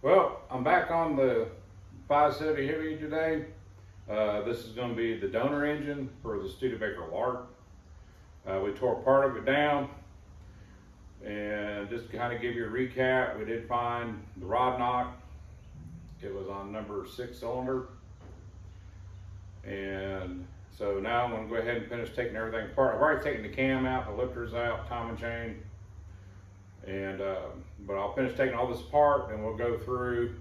Well, I'm back on the 570 Hemi today. This is going to be the donor engine for the Studebaker Lark. We tore part of it down, and just to kind of give you a recap, we did find the rod knock. It was on number 6 cylinder, and so now I'm going to go ahead and finish taking everything apart. I've already taken the cam out, the lifters out, timing chain, and but I'll finish taking all this apart, and we'll go through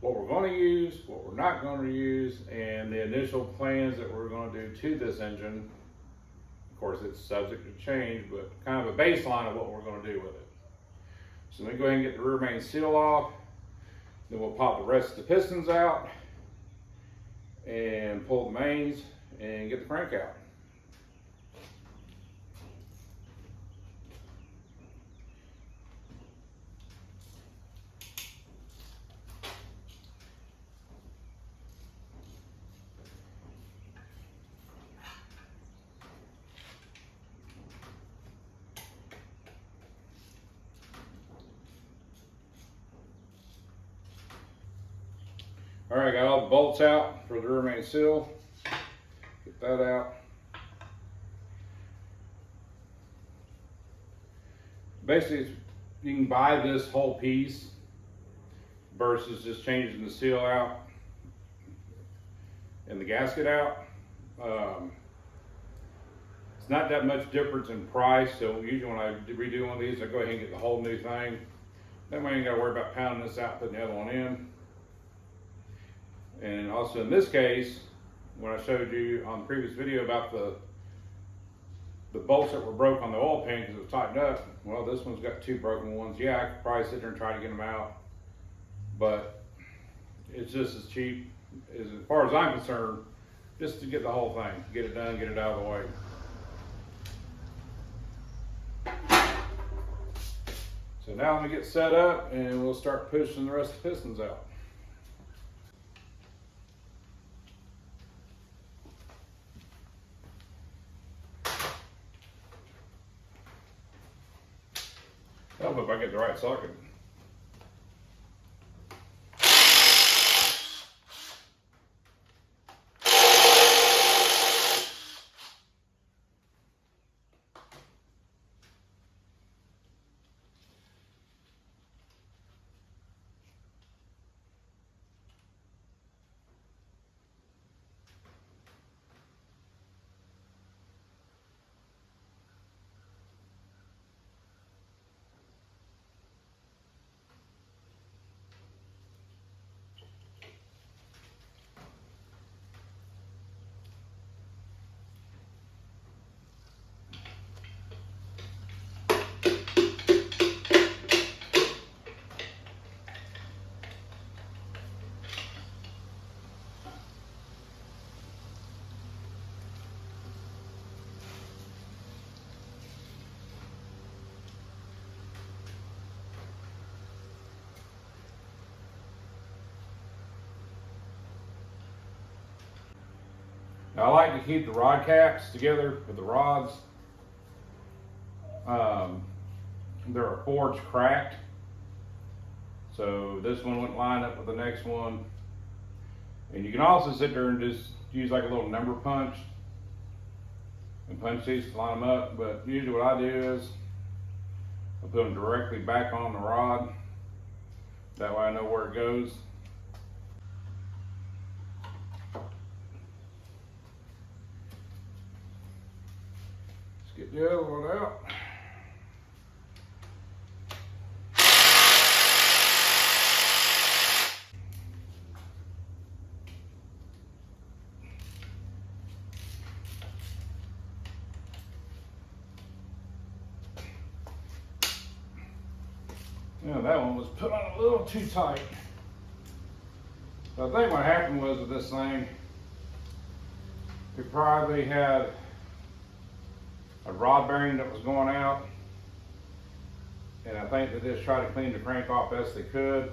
what we're going to use, what we're not going to use, and the initial plans that we're going to do to this engine. Of course, it's subject to change, but kind of a baseline of what we're going to do with it. So let me go ahead and get the rear main seal off, then we'll pop the rest of the pistons out and pull the mains and get the crank out. All right, got all the bolts out for the rear main seal. Get that out. Basically, you can buy this whole piece versus just changing the seal out and the gasket out. It's not that much difference in price, so usually when I redo one of these, I go ahead and get the whole new thing. That way you ain't got to worry about pounding this out, putting the other one in. And also in this case, when I showed you on the previous video about the bolts that were broke on the oil pan because it was tightened up, well, this one's got 2 broken ones. Yeah, I could probably sit there and try to get them out, but it's just as cheap, as far as I'm concerned, just to get the whole thing, get it done, get it out of the way. So now I'm gonna get set up and we'll start pushing the rest of the pistons out. I hope I get the right socket. Now, I like to keep the rod caps together with the rods. There are forged cracked, so this one wouldn't line up with the next one. And you can also sit there and just use like a little number punch and punch these to line them up, but usually what I do is I put them directly back on the rod. That way I know where it goes. Get the other one out. Yeah, that one was put on a little too tight. So I think what happened was with this thing, it probably had a rod bearing that was going out, and I think they just tried to clean the crank off best they could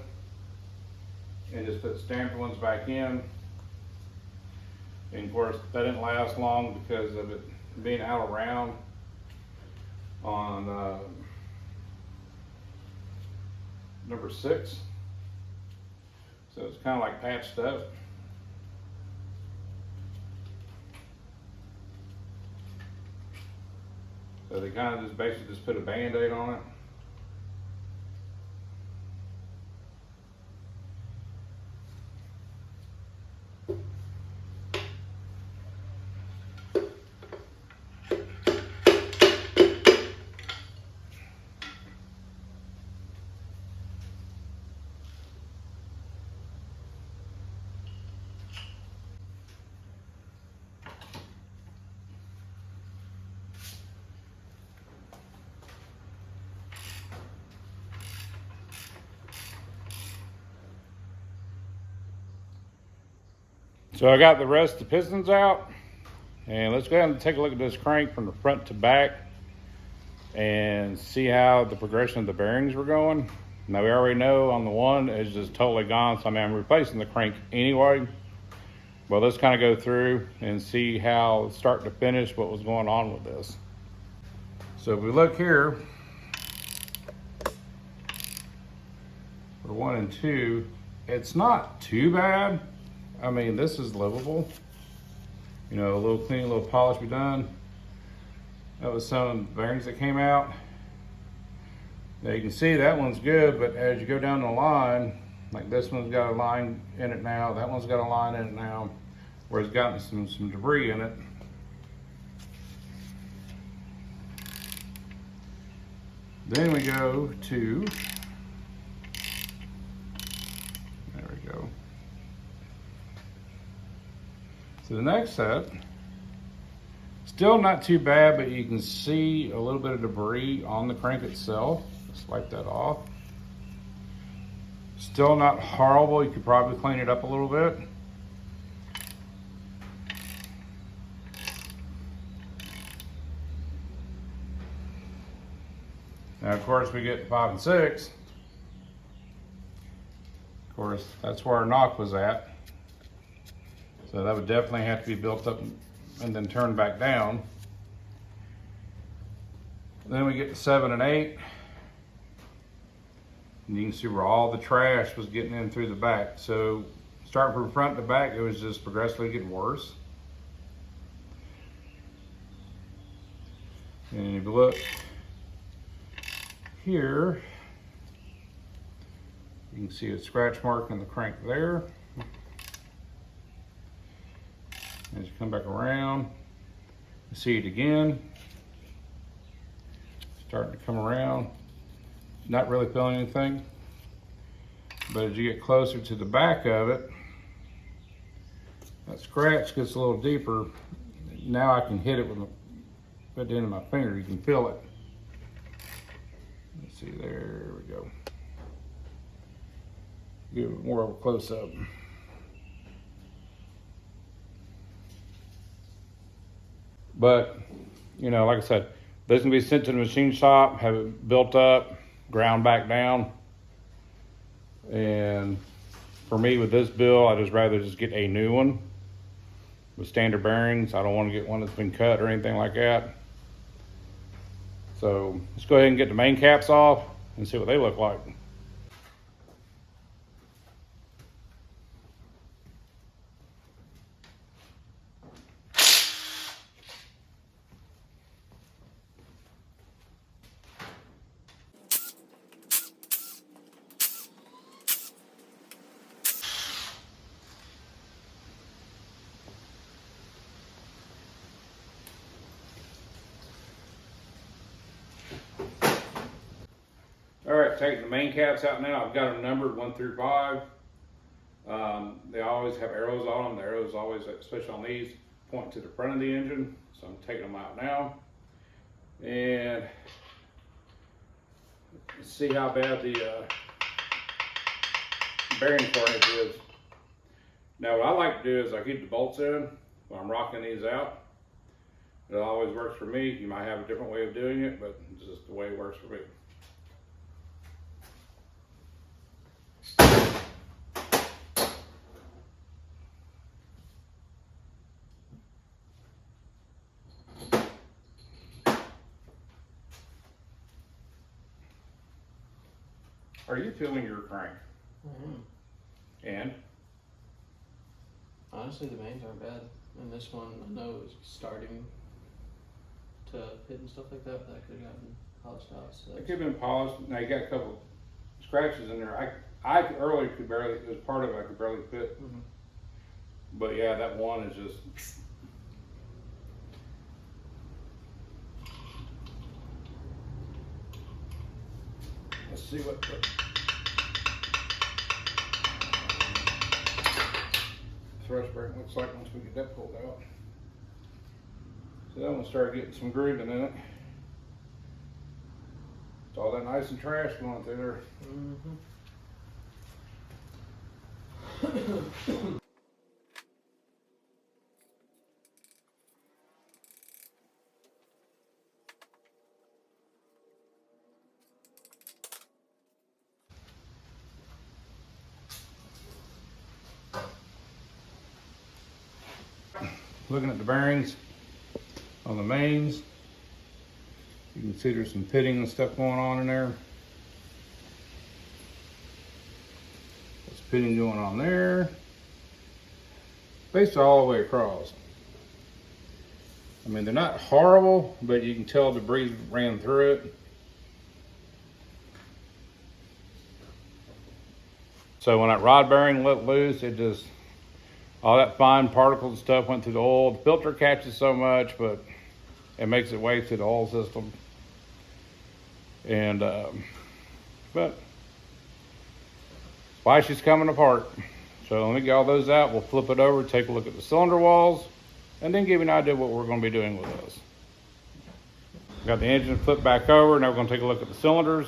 and just put stamped ones back in. And of course that didn't last long because of it being out of round on number 6. So it's kind of like patched up. So they kind of just basically just put a Band-Aid on it. So I got the rest of the pistons out, and let's go ahead and take a look at this crank from the front to back and see how the progression of the bearings were going. Now we already know on the one it's just totally gone, so I mean I'm replacing the crank anyway. But let's kind of go through and see how start to finish what was going on with this. So if we look here for 1 and 2, it's not too bad. I mean, this is livable. You know, a little clean, a little polish be done. That was some of the bearings that came out. Now you can see that one's good, but as you go down the line, like this one's got a line in it now, that one's got a line in it now, where it's gotten some debris in it. Then we go to, there we go. So the next set, still not too bad, but you can see a little bit of debris on the crank itself. Let's wipe that off. Still not horrible. You could probably clean it up a little bit. Now, of course, we get 5 and 6. Of course, that's where our knock was at. So that would definitely have to be built up and then turned back down. Then we get to 7 and 8. And you can see where all the trash was getting in through the back. So starting from front to back, it was just progressively getting worse. And if you look here, you can see a scratch mark in the crank there. As you come back around, you see it again. Starting to come around. Not really feeling anything. But as you get closer to the back of it, that scratch gets a little deeper. Now I can hit it with the end of my finger. You can feel it. Let's see, there we go. Give it more of a close up. But, you know, like I said, this can be sent to the machine shop, have it built up, ground back down. And for me with this build, I just rather just get a new one with standard bearings. I don't want to get one that's been cut or anything like that. So let's go ahead and get the main caps off and see what they look like. All right, taking the main caps out now. I've got them numbered 1 through 5. They always have arrows on them. The arrows always, especially on these, point to the front of the engine. So I'm taking them out now. And let's see how bad the bearing carnage is. Now what I like to do is I keep the bolts in when I'm rocking these out. It always works for me. You might have a different way of doing it, but it's just the way it works for me. Are you feeling your crank? Mm-hmm. And honestly, the mains aren't bad. And this one, I know is starting to hit and stuff like that. That could have gotten polished out. So it could have been polished. Now you got a couple scratches in there. I earlier could barely, it was part of it I could barely fit. Mm-hmm. But yeah, that one is just. Let's see what the thrust brake looks like once we get that pulled out. So that one started getting some grooving in it. It's all that nice and trash going through there. Mm-hmm. Looking at the bearings on the mains, you can see there's some pitting and stuff going on in there. There's pitting going on there. Basically all the way across. I mean, they're not horrible, but you can tell debris ran through it. So when that rod bearing let loose, it just, all that fine particles and stuff went through the oil. The filter catches so much, but it makes it way through the oil system. And, but why she's coming apart. So let me get all those out. We'll flip it over, take a look at the cylinder walls, and then give you an idea what we're going to be doing with this. Got the engine flipped back over. Now we're going to take a look at the cylinders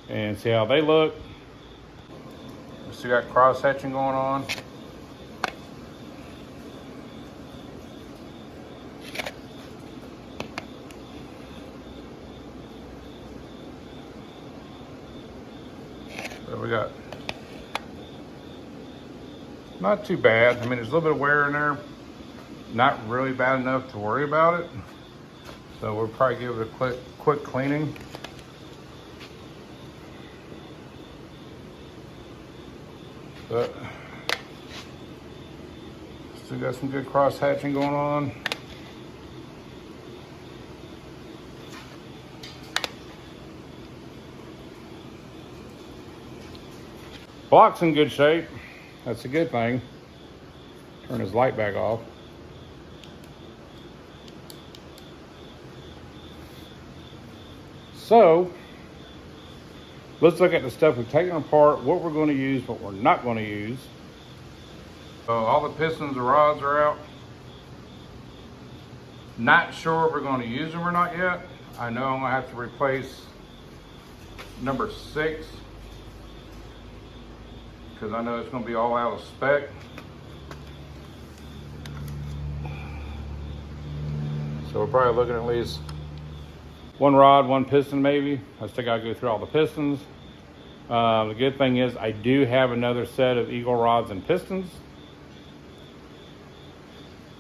and see how they look. We still got cross hatching going on. So we got not too bad. I mean, there's a little bit of wear in there. Not really bad enough to worry about it. So we'll probably give it a quick cleaning. But still got some good cross hatching going on. Block's in good shape. That's a good thing. Turn his light back off. So let's look at the stuff we've taken apart, what we're going to use, what we're not going to use. So all the pistons and rods are out. Not sure if we're going to use them or not yet. I know I'm going to have to replace number 6 because I know it's going to be all out of spec. So we're probably looking at least one rod, one piston maybe. I still got to go through all the pistons. The good thing is I do have another set of Eagle rods and pistons.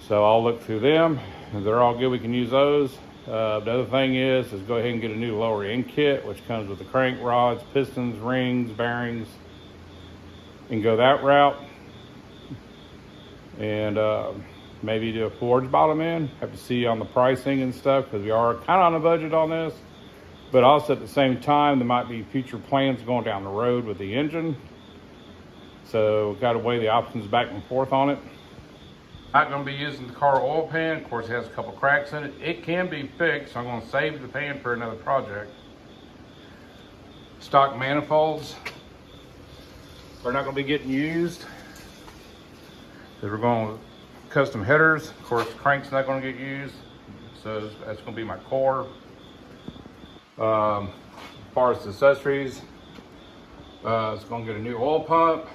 So I'll look through them. If they're all good, we can use those. The other thing is go ahead and get a new lower end kit, which comes with the crank rods, pistons, rings, bearings, and go that route. And maybe do a forged bottom end. Have to see on the pricing and stuff because we are kind of on a budget on this. But also at the same time, there might be future plans going down the road with the engine. So got to weigh the options back and forth on it. Not going to be using the car oil pan. Of course, it has a couple cracks in it. It can be fixed. So I'm going to save the pan for another project. Stock manifolds are not going to be getting used because we're going with custom headers. Of course, the crank's not going to get used. So that's going to be my core. As far as the accessories, it's going to get a new oil pump.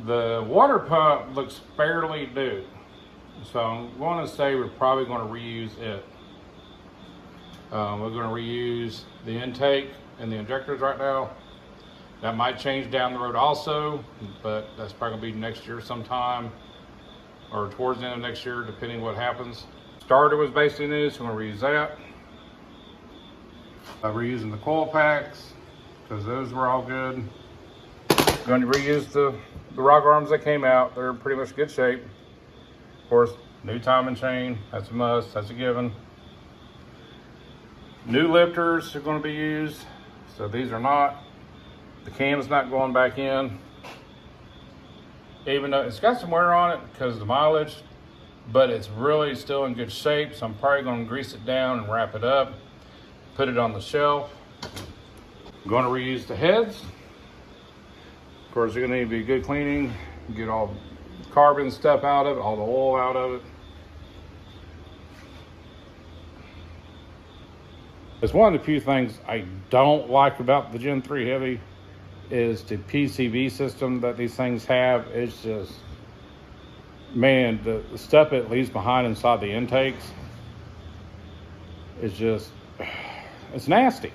The water pump looks fairly new, so I'm going to say we're probably going to reuse it. We're going to reuse the intake and the injectors right now. That might change down the road also, but that's probably going to be next year sometime or towards the end of next year, depending what happens. Starter was basically new, so I'm going to reuse that. We're using the coil packs because those were all good. Going to reuse the rock arms that came out. They're in pretty much good shape. Of course, new timing chain, that's a must, that's a given. New lifters are going to be used, so these are not. The cam's not going back in, even though it's got some wear on it because of the mileage, but it's really still in good shape. So I'm probably going to grease it down and wrap it up, put it on the shelf. I'm going to reuse the heads. Of course, they're going to need to be good cleaning, get all carbon stuff out of it, all the oil out of it. It's one of the few things I don't like about the Gen 3 Heavy is the PCV system that these things have. It's just, man, the stuff it leaves behind inside the intakes is just, it's nasty.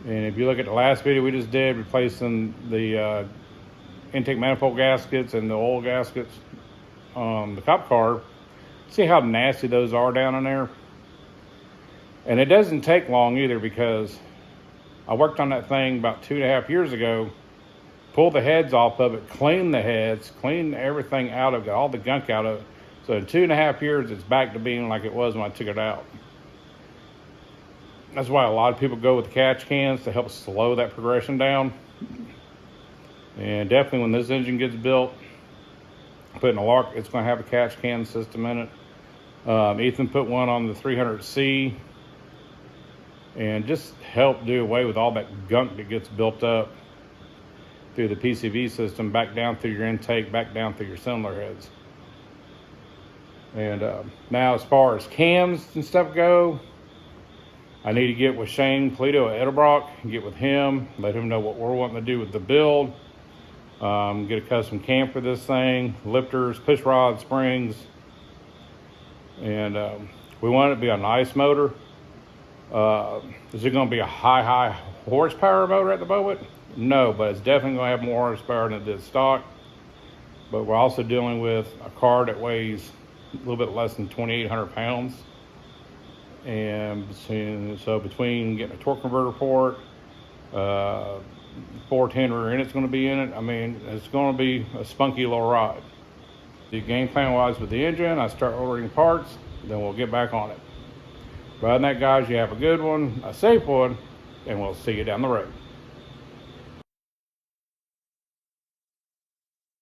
And if you look at the last video we just did, replacing the intake manifold gaskets and the oil gaskets on the cop car, see how nasty those are down in there? And it doesn't take long either, because I worked on that thing about 2.5 years ago, pulled the heads off of it, cleaned the heads, cleaned everything out of it, got all the gunk out of it. So in 2.5 years, it's back to being like it was when I took it out. That's why a lot of people go with the catch cans to help slow that progression down. And definitely when this engine gets built, putting a Lark, it's going to have a catch can system in it. Ethan put one on the 300C, and just help do away with all that gunk that gets built up through the PCV system, back down through your intake, back down through your cylinder heads. And now as far as cams and stuff go, I need to get with Shane Polito at Edelbrock, get with him, let him know what we're wanting to do with the build. Get a custom cam for this thing, lifters, push rods, springs. And we want it to be a nice motor. Is it going to be a high horsepower motor at the moment? No, but it's definitely going to have more horsepower than it did stock. But we're also dealing with a car that weighs a little bit less than 2,800 pounds. And so between getting a torque converter port, 410 rear end's going to be in it. I mean, it's going to be a spunky little ride. The game plan wise with the engine, I start ordering parts, then we'll get back on it. But other than that, guys, you have a good one, a safe one, and we'll see you down the road.